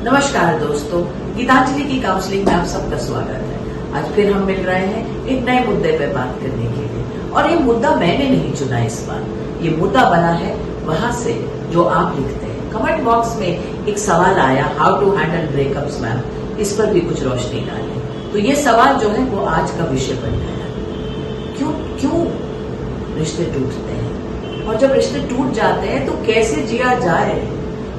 नमस्कार दोस्तों, गीतांजलि की काउंसलिंग में आप सबका स्वागत है। आज फिर हम मिल रहे हैं एक नए मुद्दे पे बात करने के लिए। और ये मुद्दा मैंने नहीं चुना इस बार, ये मुद्दा बना है वहां से जो आप लिखते हैं। कमेंट बॉक्स में एक सवाल आया, how to handle breakups ma'am, इस पर भी कुछ रोशनी डालें। तो ये सवाल जो है वो आज का विषय बन गया। क्यों रिश्ते टूटते हैं, और जब रिश्ते टूट जाते हैं तो कैसे जिया जाए।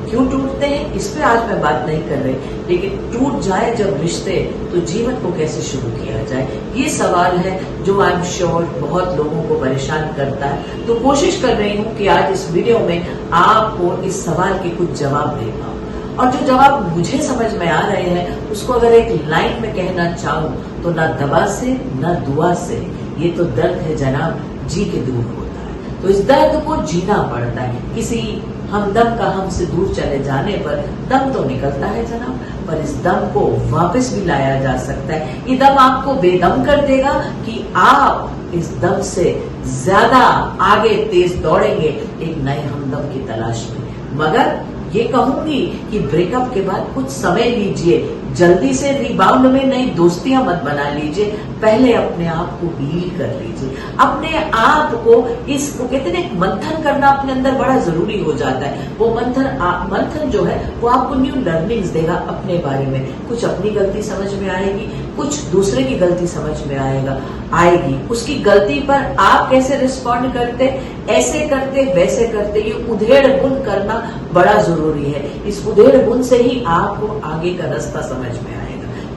क्यों टूटते हैं इस पे आज मैं बात नहीं कर रही, लेकिन टूट जाए जब रिश्ते तो जीवन को कैसे शुरू किया जाए, ये सवाल है जो आई एम श्योर बहुत लोगों को परेशान करता है। तो कोशिश कर रही हूँ कि आज इस वीडियो में आपको इस सवाल के कुछ जवाब दे पाऊं। और जो जवाब मुझे समझ में आ रहे हैं उसको अगर एक लाइन में कहना चाहूँ तो ना दवा से ना दुआ से, ये तो दर्द है जनाब जी के दूर होता है। तो इस दर्द को जीना पड़ता है। किसी हमदम का हमसे दूर चले जाने पर दम तो निकलता है जनाब, पर इस दम को वापस भी लाया जा सकता है। ये दम आपको बेदम कर देगा कि आप इस दम से ज्यादा आगे तेज दौड़ेंगे एक नए हमदम की तलाश में। मगर ये कहूंगी कि ब्रेकअप के बाद कुछ समय लीजिए, जल्दी से रिबाउंड में नई दोस्तियां मत बना लीजिए। पहले अपने आप को हील कर लीजिए, अपने आप को इसको कहते हैं मंथन करना अपने अंदर बड़ा जरूरी हो जाता है। वो मंथन जो है वो आपको न्यू लर्निंग्स देगा अपने बारे में। कुछ अपनी गलती समझ में आएगी, कुछ दूसरे की गलती समझ में आएगी। उसकी गलती पर आप कैसे रिस्पॉन्ड करते, ऐसे करते वैसे करते, ये उधेड़ बुन करना बड़ा जरूरी है। इस उधेड़ बुन से ही आपको आगे का रास्ता समझ में आएगा।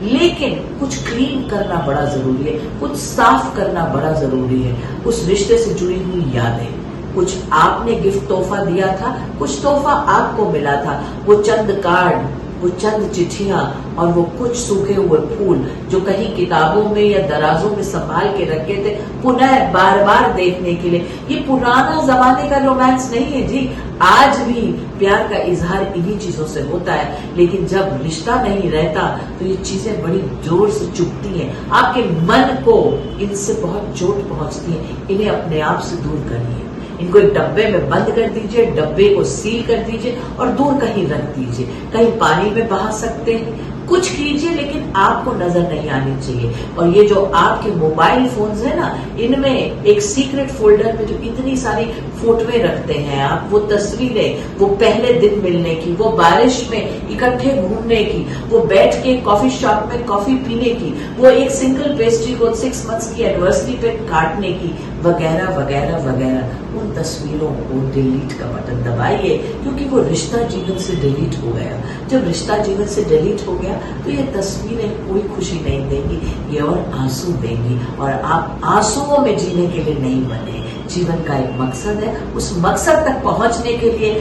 लेकिन कुछ क्लीन करना बड़ा जरूरी है, कुछ साफ करना बड़ा जरूरी है। उस रिश्ते से जुड़ी हुई यादें, कुछ आपने गिफ्ट तोहफा दिया था, कुछ तोहफा आपको मिला था, वो चंद कार्ड, वो चंद चिट्ठियां और वो कुछ सूखे हुए फूल जो कहीं किताबों में या दराजों में संभाल के रखे थे पुनः बार बार देखने के लिए। ये पुराना जमाने का रोमांस नहीं है जी। आज भी प्यार का इजहार इन्हीं चीजों से होता है, लेकिन जब रिश्ता नहीं रहता तो ये चीजें बड़ी जोर से चुभती हैं। आपके मन को इनसे बहुत चोट पहुंचती है। इन्हें अपने आप से दूर करिए, इनको एक डब्बे में बंद कर दीजिए, डब्बे को सील कर दीजिए और दूर कहीं रख दीजिए। कहीं पानी में बहा सकते हैं, कुछ कीजिए, लेकिन आपको नजर नहीं आनी चाहिए। और ये जो आपके मोबाइल फोन्स है ना, इनमें एक सीक्रेट फोल्डर में जो इतनी सारी फोटोएं रखते हैं आप, वो तस्वीरें, वो पहले दिन मिलने की, वो बारिश में इकट्ठे घूमने की, वो बैठ के कॉफी शॉप में कॉफी पीने की, वो एक सिंगल पेस्ट्री को 6 मंथ्स की एनिवर्सरी पे काटने की, वगैरह वगैरह वगैरह। उन तस्वीरों को डिलीट का बटन दबाइए, क्योंकि वो रिश्ता जीवन से डिलीट हो गया। जब रिश्ता जीवन से डिलीट हो गया तो ये तस्वीरें कोई खुशी नहीं देंगी, ये और आंसू देंगी। और आप आंसुओं में जीने के लिए नहीं बने। जीवन का एक मकसद है, उस मकसद तक पहुंचने के लिए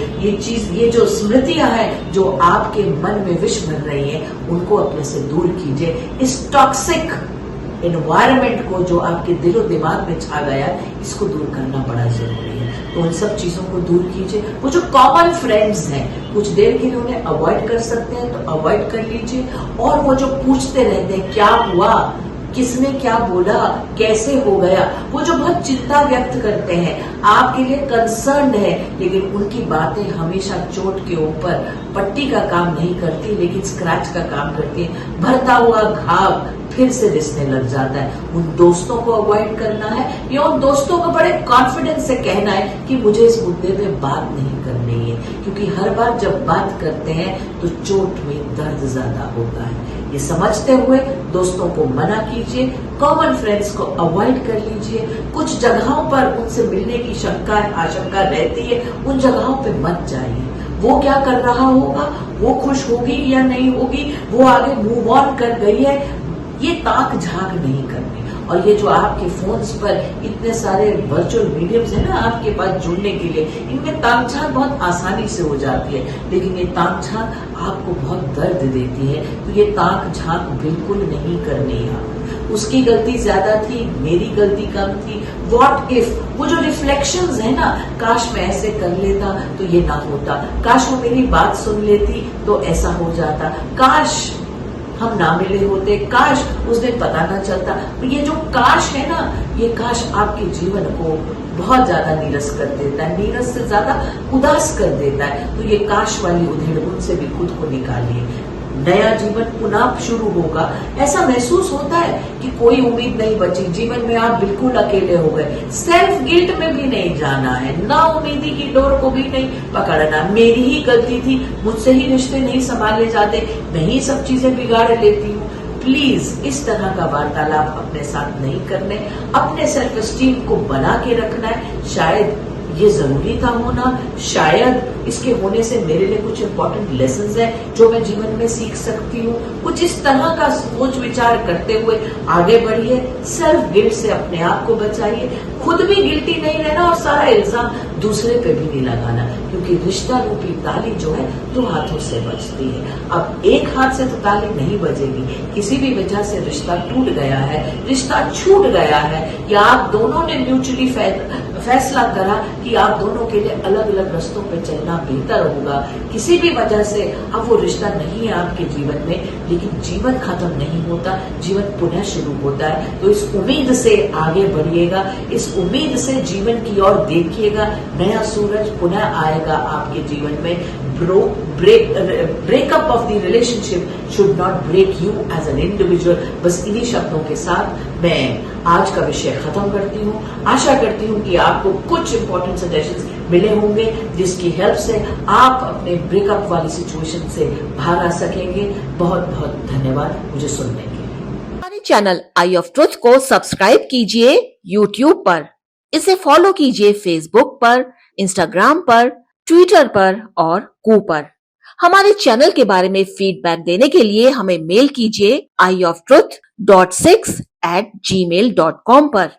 ये जो स्मृतियां हैं जो आपके मन में विष भर रही हैं, उनको अपने से दूर कीजिए। इस टॉक्सिक एनवायरमेंट को जो आपके दिलो दिमाग में छा गया, इसको दूर करना बड़ा जरूरी है। तो उन सब चीजों को दूर कीजिए। वो जो कॉमन फ्रेंड्स हैं, कुछ देर के लिए उन्हें अवॉइड कर सकते हैं तो अवॉइड कर लीजिए। और वो जो पूछते रहते हैं क्या हुआ, किसने क्या बोला, कैसे हो गया, वो जो बहुत चिंता व्यक्त करते हैं, आपके लिए कंसर्न है, लेकिन उनकी बातें हमेशा चोट के ऊपर पट्टी का काम नहीं करती, लेकिन स्क्रैच का काम करती है। भरता हुआ घाव फिर से रिसने लग जाता है। उन दोस्तों को अवॉइड करना है, या उन दोस्तों को बड़े कॉन्फिडेंस से कहना है कि मुझे इस मुद्दे पे बात नहीं करनी है, क्योंकि हर बार जब बात करते हैं तो चोट में दर्द ज्यादा होता है। ये समझते हुए दोस्तों को मना कीजिए, कॉमन फ्रेंड्स को अवॉइड कर लीजिए। कुछ जगहों पर उनसे मिलने की आशंका रहती है, उन जगहों पे मत जाइए। वो क्या कर रहा होगा, वो खुश होगी या नहीं होगी, वो आगे मूव ऑन कर गई है, ये ताक झांक नहीं करनी। और ये जो आपके फोन्स पर इतने सारे वर्चुअल मीडियम्स है ना आपके पास जुड़ने के लिए, इनमें ताक झांक बहुत आसानी से हो जाती है, लेकिन ये ताक झांक आपको बहुत दर्द देती है। तो ये ताक झांक बिल्कुल नहीं करनी है। उसकी गलती ज्यादा थी, मेरी गलती कम थी, व्हाट इफ, वो जो रिफ्लेक्शंस है ना, काश मैं ऐसे कर लेता तो ये ना होता, काश वो मेरी बात सुन लेती तो ऐसा हो जाता, काश हम ना मिले होते, काश उस दिन पता ना चलता। तो ये जो काश है ना, ये काश आपके जीवन को बहुत ज्यादा नीरस कर देता है, नीरस से ज्यादा उदास कर देता है। तो ये काश वाली उधेड़ बुन से भी खुद को निकालिए। नया जीवन पुनः शुरू होगा, ऐसा महसूस होता है कि कोई उम्मीद नहीं बची, जीवन में आप बिल्कुल अकेले हो गए। सेल्फ गिल्ट में भी नहीं जाना है, ना उम्मीदी की डोर को भी नहीं पकड़ना। मेरी ही गलती थी, मुझसे ही रिश्ते नहीं संभाले जाते, मैं ही सब चीजें बिगाड़ लेती हूँ। प्लीज इस तरह का वार्तालाप अपने साथ नहीं करने, अपने सेल्फ एस्टीम को बना के रखना है। शायद ये जरूरी था होना, शायद इसके होने से मेरे लिए कुछ इंपॉर्टेंट लेसन्स हैं जो मैं जीवन में सीख सकती हूँ। कुछ इस तरह का सोच विचार करते हुए आगे बढ़िए, सेल्फ गिल्ट से अपने आप को बचाइए, खुद भी गिल्टी नहीं रहना और सारा इल्जाम दूसरे पे भी नहीं लगाना, क्योंकि रिश्ता रूपी ताली जो है दो हाथों से बजती है। अब एक हाथ से तो ताली नहीं बजेगी, किसी भी वजह से रिश्ता टूट गया है, रिश्ता छूट गया है, या आप दोनों ने म्यूचुअली फैसला करा कि आप दोनों के लिए अलग अलग रास्तों पे चलना बेहतर होगा, किसी भी वजह से अब वो रिश्ता नहीं है आपके जीवन में, लेकिन जीवन खत्म नहीं होता, जीवन पुनः शुरू होता है। तो इस उम्मीद से आगे बढ़िएगा, इस उम्मीद से जीवन की ओर देखिएगा, नया सूरज पुनः आएगा आपके जीवन में। Breakup of the relationship should not break you as an individual. बस इन्हीं शब्दों के साथ मैं आज का विषय खत्म करती हूँ। आशा करती हूँ कि आपको कुछ इंपॉर्टेंट सजेशंस मिले होंगे जिसकी हेल्प से आप अपने ब्रेकअप वाली सिचुएशन से बाहर आ सकेंगे। बहुत बहुत धन्यवाद मुझे सुनने के लिए। हमारे चैनल आई ऑफ ट्रुथ को सब्सक्राइब कीजिए YouTube पर, इसे फॉलो कीजिए Facebook पर, Instagram पर, ट्विटर पर और कू पर। हमारे चैनल के बारे में फीडबैक देने के लिए हमें मेल कीजिए ioftruth.6@gmail.com पर।